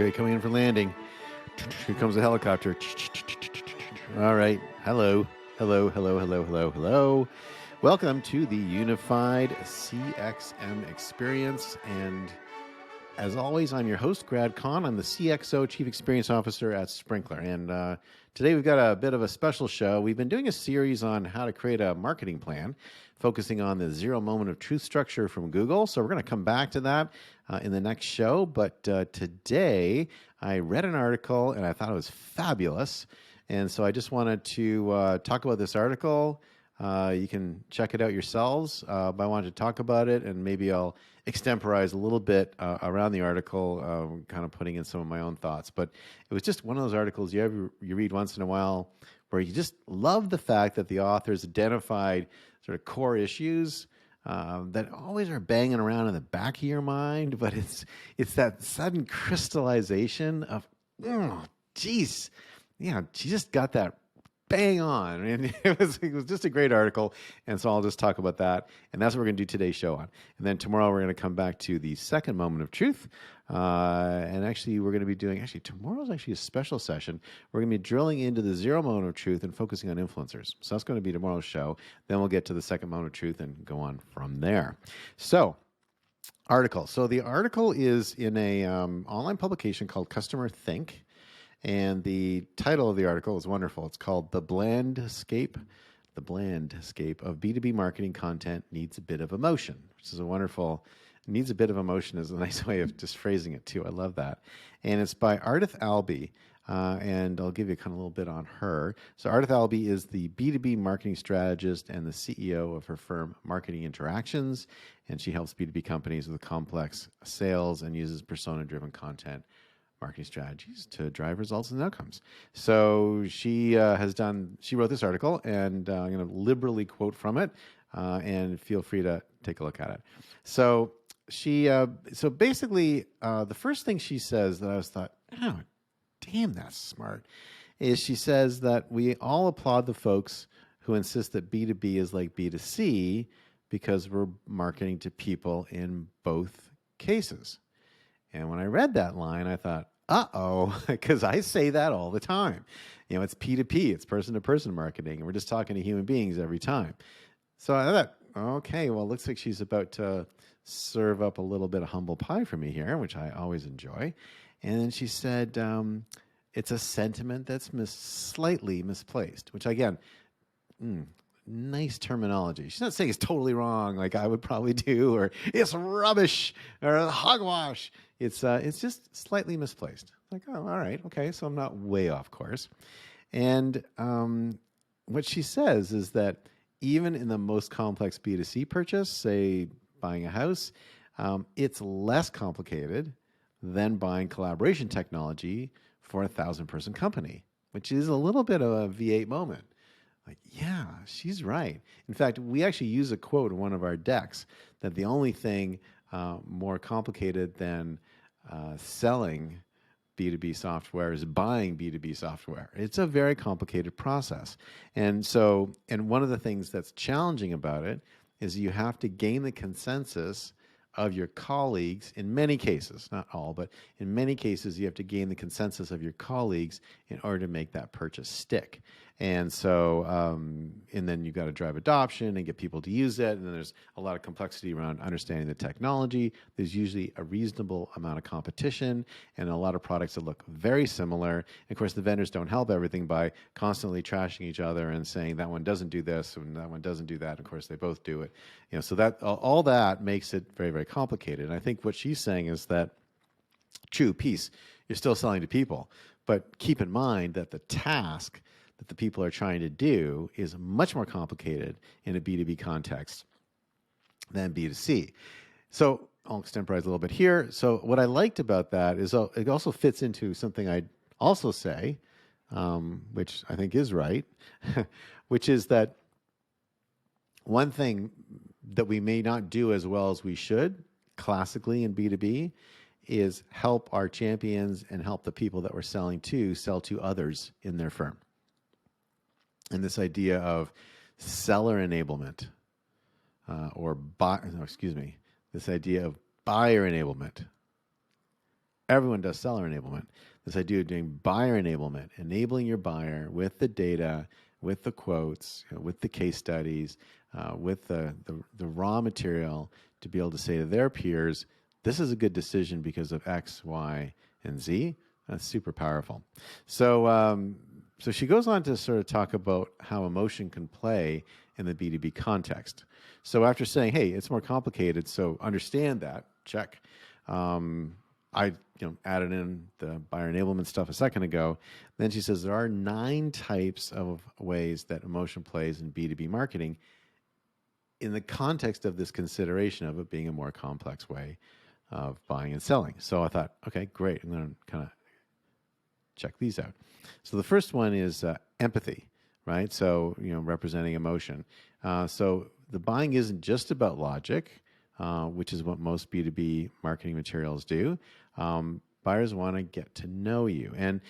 Okay, coming in for landing. Here comes the helicopter. All right. Hello. Hello, hello, hello, hello, hello. Welcome to the Unified-CXM experience. And as always, I'm your host, Grad Kahn. I'm the CXO, Chief Experience Officer at Sprinklr. And today we've got a bit of a special show. We've been doing a series on how to create a marketing plan, focusing on the zero moment of truth structure from Google. So we're going to come back to that in the next show. But today I read an article and I thought it was fabulous. And so I just wanted to talk about this article. You can check it out yourselves, but I wanted to talk about it, and maybe I'll extemporize a little bit around the article, kind of putting in some of my own thoughts. But it was just one of those articles you read once in a while where you just love the fact that the authors identified sort of core issues that always are banging around in the back of your mind, but it's that sudden crystallization of, oh, geez, yeah, she just got that bang on. And it was just a great article. And so I'll just talk about that. And that's what we're going to do today's show on. And then tomorrow we're going to come back to the second moment of truth. And actually we're going to be doing, tomorrow's actually a special session. We're going to be drilling into the zero moment of truth and focusing on influencers. So that's going to be tomorrow's show. Then we'll get to the second moment of truth and go on from there. So article. So the article is in a online publication called Customer Think. And the title of the article is wonderful. It's called The Blandscape. The Blandscape of B2B marketing content needs a bit of emotion, which is a wonderful, needs a bit of emotion is a nice way of just phrasing it too. I love that. And it's by Ardath Albee. And I'll give you kind of a little bit on her. So Ardath Albee is the B2B marketing strategist and the CEO of her firm Marketing Interactions. And she helps B2B companies with complex sales and uses persona-driven content marketing strategies to drive results and outcomes. So she wrote this article, and I'm going to liberally quote from it, and feel free to take a look at it. So so basically, the first thing she says that I thought, oh, damn, that's smart, is she says that we all applaud the folks who insist that B2B is like B2C because we're marketing to people in both cases. And when I read that line, I thought, uh-oh, because I say that all the time. You know, it's P2P, it's person-to-person marketing, and we're just talking to human beings every time. So I thought, okay, well, it looks like she's about to serve up a little bit of humble pie for me here, which I always enjoy. And then she said, it's a sentiment that's slightly misplaced, which again, nice terminology. She's not saying it's totally wrong like I would probably do, or it's rubbish or hogwash. It's just slightly misplaced. Like, oh, all right, okay, so I'm not way off course. And what she says is that even in the most complex B2C purchase, say buying a house, it's less complicated than buying collaboration technology for a 1,000-person company, which is a little bit of a V8 moment. Like, yeah, she's right. In fact, we actually use a quote in one of our decks that the only thing more complicated than selling B2B software is buying B2B software. It's a very complicated process. And one of the things that's challenging about it is you have to gain the consensus of your colleagues in many cases, not all, but in many cases, you have to gain the consensus of your colleagues in order to make that purchase stick. And so, and then you've got to drive adoption and get people to use it. And then there's a lot of complexity around understanding the technology. There's usually a reasonable amount of competition and a lot of products that look very similar. And of course, the vendors don't help everything by constantly trashing each other and saying that one doesn't do this and that one doesn't do that. Of course, they both do it. You know, so that all that makes it very, very complicated. And I think what she's saying is that, true, peace, you're still selling to people, but keep in mind that the task that the people are trying to do is much more complicated in a B2B context than B2C. So I'll extemporize a little bit here. So what I liked about that is it also fits into something I'd also say, which I think is right, which is that one thing that we may not do as well as we should classically in B2B is help our champions and help the people that we're selling to sell to others in their firm. And this idea of seller enablement, this idea of buyer enablement. Everyone does seller enablement. This idea of doing buyer enablement, enabling your buyer with the data, with the quotes, with the case studies, with the raw material to be able to say to their peers, this is a good decision because of X, Y, and Z. That's super powerful. So, so she goes on to sort of talk about how emotion can play in the B2B context. So after saying, hey, it's more complicated, so understand that, check. I added in the buyer enablement stuff a second ago. Then she says there are 9 types of ways that emotion plays in B2B marketing in the context of this consideration of it being a more complex way of buying and selling. So I thought, okay, great. I'm going to kind of check these out. So the first one is empathy, right? So, representing emotion. So the buying isn't just about logic, which is what most B2B marketing materials do. Buyers want to get to know you. And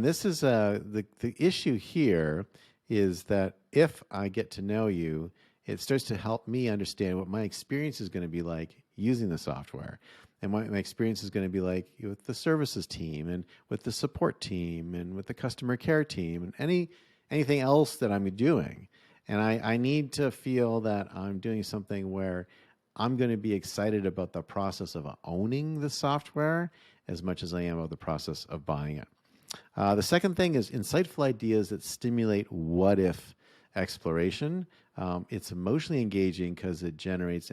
this is the issue here is that if I get to know you, it starts to help me understand what my experience is going to be like using the software. And what my experience is going to be like with the services team and with the support team and with the customer care team and anything else that I'm doing. And I need to feel that I'm doing something where I'm going to be excited about the process of owning the software as much as I am about the process of buying it. The second thing is insightful ideas that stimulate what-if exploration. It's emotionally engaging because it generates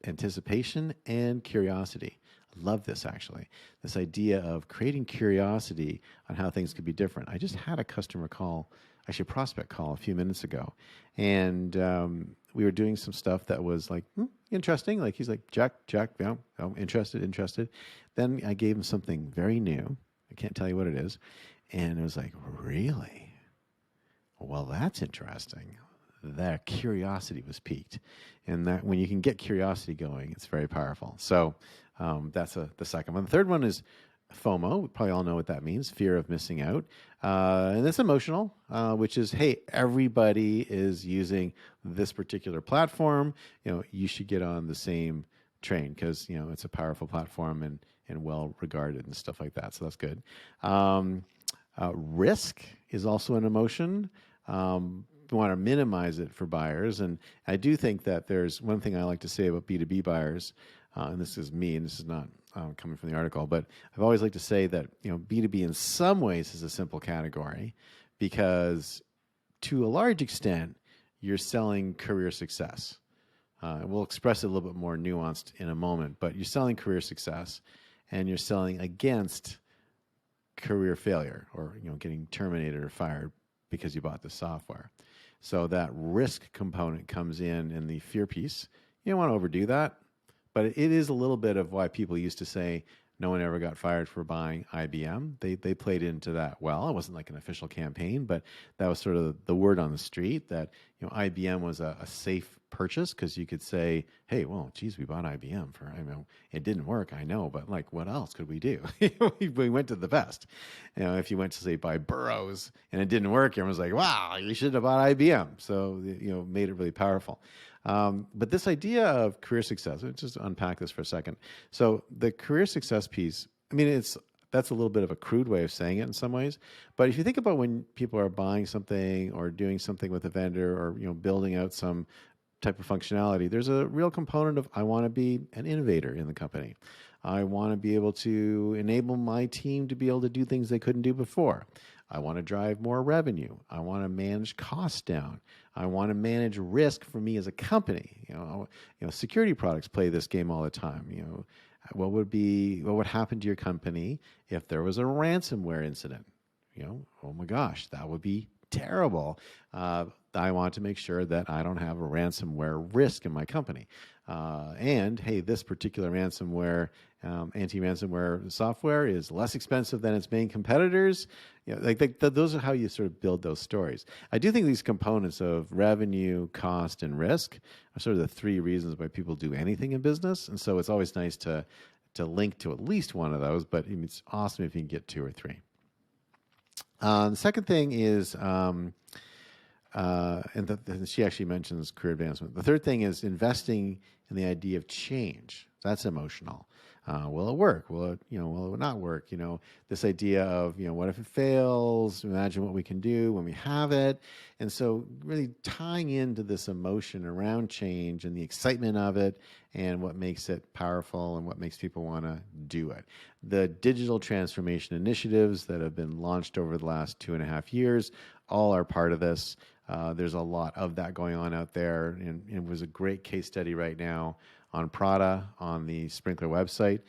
anticipation and curiosity. I love this, actually. This idea of creating curiosity on how things could be different. I just had a customer call, actually a prospect call a few minutes ago, and we were doing some stuff that was like interesting. Like he's like, check, interested. Then I gave him something very new. I can't tell you what it is. And it was like, really? Well, that's interesting. That curiosity was piqued. And that when you can get curiosity going, it's very powerful. So that's the second one. The third one is FOMO. We probably all know what that means, fear of missing out. And it's emotional, which is, hey, everybody is using this particular platform. You should get on the same train because, it's a powerful platform and well regarded and stuff like that. So that's good. Risk is also an emotion. We want to minimize it for buyers. And I do think that there's one thing I like to say about B2B buyers, and this is me, and this is not coming from the article, but I've always liked to say that B2B in some ways is a simple category because to a large extent, you're selling career success. We'll express it a little bit more nuanced in a moment, but you're selling career success and you're selling against career failure or getting terminated or fired because you bought the software. So that risk component comes in the fear piece. You don't want to overdo that, but it is a little bit of why people used to say no one ever got fired for buying IBM. They played into that well. It wasn't like an official campaign, but that was sort of the word on the street that IBM was a safe purchase because you could say, hey, well, geez, we bought IBM for, it didn't work, I know, but like, what else could we do? We went to the best. If you went to say buy Burroughs and it didn't work, everyone's like, wow, you should have bought IBM. So, made it really powerful. But this idea of career success, let's just unpack this for a second. So the career success piece, that's a little bit of a crude way of saying it in some ways. But if you think about when people are buying something or doing something with a vendor or building out some type of functionality, there's a real component of I want to be an innovator in the company. I want to be able to enable my team to be able to do things they couldn't do before. I want to drive more revenue. I want to manage costs down. I want to manage risk for me as a company. Security products play this game all the time. What would happen to your company if there was a ransomware incident? Oh my gosh, that would be terrible. I want to make sure that I don't have a ransomware risk in my company. And hey, this particular ransomware, anti-ransomware software is less expensive than its main competitors. Those are how you sort of build those stories. I do think these components of revenue, cost, and risk are sort of the 3 reasons why people do anything in business. And so it's always nice to link to at least one of those, but it's awesome if you can get 2 or 3. The second thing is, and she actually mentions career advancement. The third thing is investing in the idea of change. That's emotional. Will it work? Will it not work? This idea of, what if it fails? Imagine what we can do when we have it. And so really tying into this emotion around change and the excitement of it and what makes it powerful and what makes people want to do it. The digital transformation initiatives that have been launched over the last 2.5 years all are part of this. There's a lot of that going on out there, and it was a great case study right now on Prada on the Sprinklr website.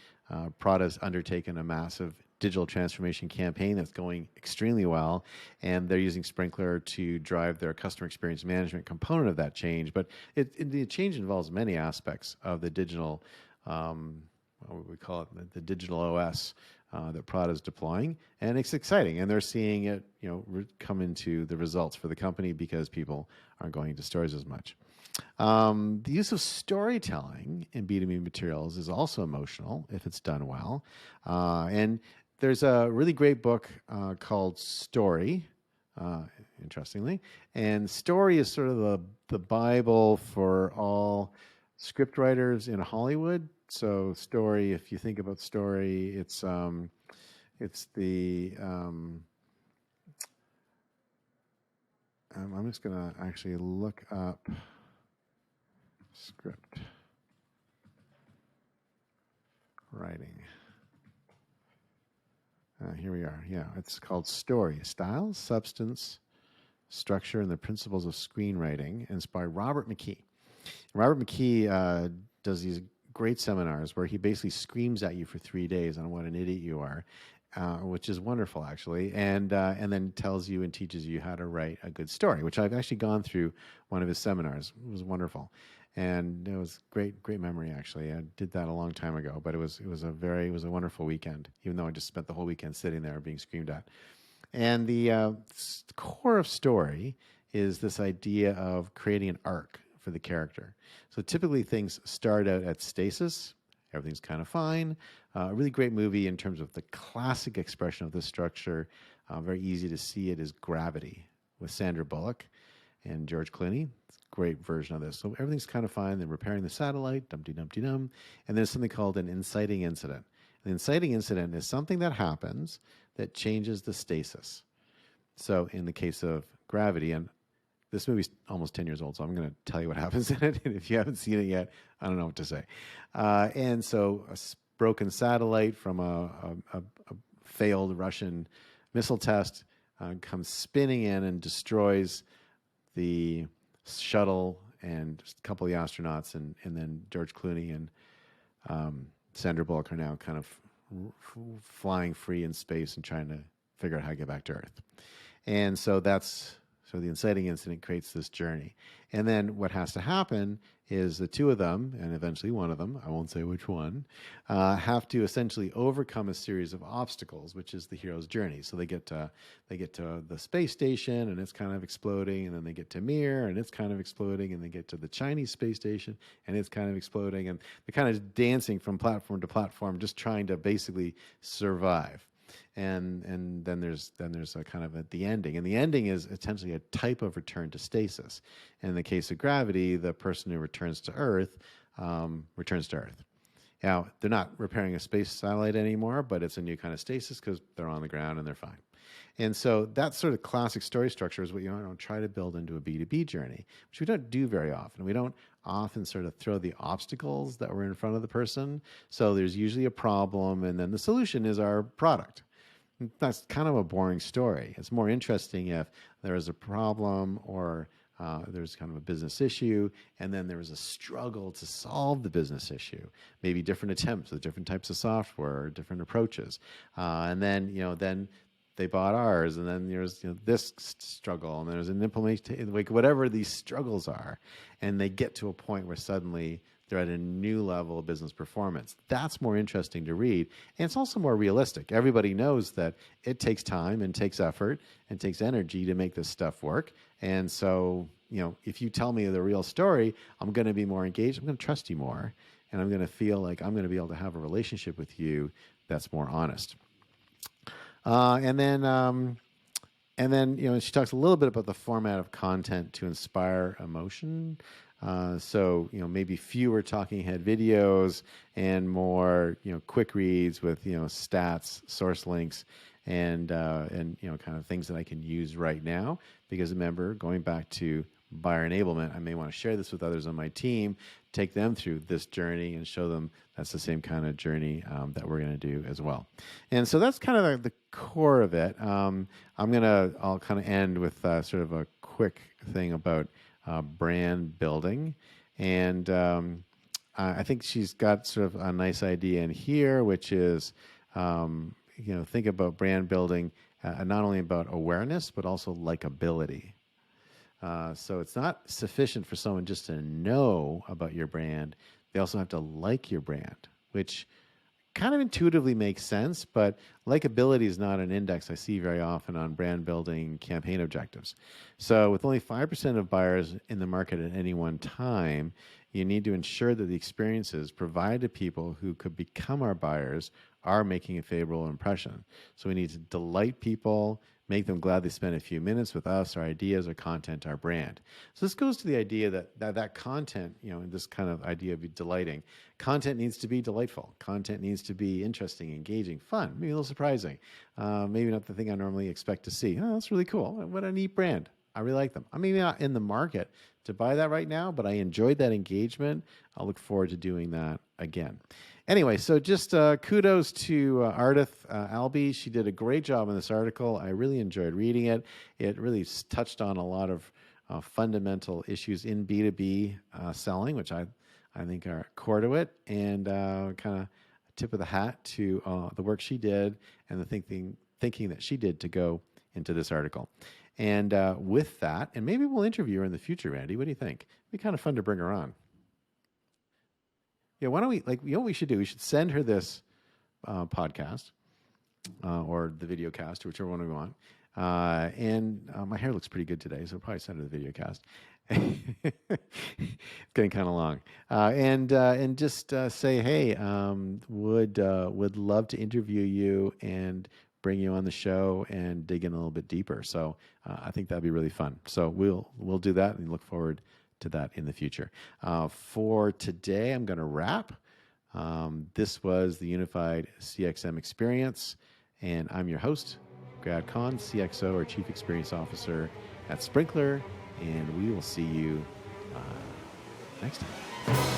Prada's undertaken a massive digital transformation campaign that's going extremely well, and they're using Sprinklr to drive their customer experience management component of that change. But the change involves many aspects of the digital, what would we call it, the digital OS that Prada is deploying, and it's exciting. And they're seeing it, come into the results for the company because people aren't going to stores as much. The use of storytelling in B2B materials is also emotional if it's done well. And there's a really great book called Story, interestingly. And Story is sort of the Bible for all script writers in Hollywood. So Story, if you think about Story, it's the I'm just going to actually look up script writing. Here we are. Yeah, it's called Story: Style, Substance, Structure, and the Principles of Screenwriting, and it's by Robert McKee. Robert McKee does these great seminars where he basically screams at you for 3 days on what an idiot you are, which is wonderful, actually, and then tells you and teaches you how to write a good story, which I've actually gone through one of his seminars. It was wonderful, and it was great memory, actually. I did that a long time ago, but it was a wonderful weekend, even though I just spent the whole weekend sitting there being screamed at. And the core of Story is this idea of creating an arc for the character. So typically things start out at stasis. Everything's kind of fine. A really great movie in terms of the classic expression of this structure. Very easy to see it is Gravity with Sandra Bullock and George Clooney. It's a great version of this. So everything's kind of fine. They're repairing the satellite, dum-de-dum-de-dum. And there's something called an inciting incident. An inciting incident is something that happens that changes the stasis. So in the case of Gravity, and this movie's almost 10 years old, so I'm going to tell you what happens in it. And if you haven't seen it yet, I don't know what to say. And so a broken satellite from a failed Russian missile test comes spinning in and destroys the shuttle and a couple of the astronauts. And then George Clooney and Sandra Bullock are now kind of flying free in space and trying to figure out how to get back to Earth. And so so the inciting incident creates this journey. And then what has to happen is the two of them, and eventually one of them, I won't say which one, have to essentially overcome a series of obstacles, which is the hero's journey. So they get to the space station, and it's kind of exploding, and then they get to Mir, and it's kind of exploding, and they get to the Chinese space station, and it's kind of exploding, and they're kind of dancing from platform to platform, just trying to basically survive. And then there's a kind of the ending, and the ending is essentially a type of return to stasis. In the case of Gravity, the person who returns to Earth returns to Earth. Now they're not repairing a space satellite anymore, but it's a new kind of stasis because they're on the ground and they're fine. And so that sort of classic story structure is what you try to build into a B2B journey, which we don't do very often. We don't often sort of throw the obstacles that were in front of the person. So there's usually a problem, and then the solution is our product. That's kind of a boring story. It's more interesting if there is a problem or there's kind of a business issue, and then there was a struggle to solve the business issue. Maybe different attempts with different types of software, or different approaches, and then they bought ours, and then there's this struggle, and there's an implementation, like whatever these struggles are, and they get to a point where suddenly they're at a new level of business performance. That's more interesting to read, and it's also more realistic. Everybody knows that it takes time and takes effort and takes energy to make this stuff work, and so if you tell me the real story, I'm going to be more engaged. I'm going to trust you more, and I'm going to feel like I'm going to be able to have a relationship with you that's more honest. And then she talks a little bit about the format of content to inspire emotion. So, maybe fewer talking head videos and more, quick reads with, stats, source links, and kind of things that I can use right now. Because remember, going back to buyer enablement, I may want to share this with others on my team, take them through this journey and show them that's the same kind of journey that we're going to do as well. And so that's kind of the core of it. I'll kind of end with sort of a quick thing about brand building. And I think she's got sort of a nice idea in here, which is, think about brand building, not only about awareness, but also likability. So it's not sufficient for someone just to know about your brand. They also have to like your brand, which kind of intuitively makes sense, but likability is not an index I see very often on brand building campaign objectives. So with only 5% of buyers in the market at any one time, you need to ensure that the experiences provided to people who could become our buyers are making a favorable impression. So we need to delight people, make them glad they spent a few minutes with us, our ideas, our content, our brand. So this goes to the idea that content, this kind of idea of delighting, content needs to be delightful. Content needs to be interesting, engaging, fun, maybe a little surprising. Maybe not the thing I normally expect to see. Oh, that's really cool. What a neat brand. I really like them. I'm maybe not in the market to buy that right now, but I enjoyed that engagement. I'll look forward to doing that again. Anyway, so just kudos to Ardath Albee. She did a great job in this article. I really enjoyed reading it. It really touched on a lot of fundamental issues in B2B selling, which I think are core to it, and kind of tip of the hat to the work she did and the thinking that she did to go into this article. And with that, and maybe we'll interview her in the future, Randy. What do you think? It'd be kind of fun to bring her on. Yeah, why don't we, what we should do? We should send her this podcast or the video cast, or whichever one we want. And my hair looks pretty good today, so we'll probably send her the video cast. It's getting kind of long. And just say, hey, would love to interview you and bring you on the show and dig in a little bit deeper. So I think that'd be really fun. So we'll do that and look forward to that in the future. For today, I'm going to wrap. This was the Unified-CXM experience, and I'm your host, Grad Kahn, CXO or Chief Experience Officer at Sprinklr, and we will see you next time.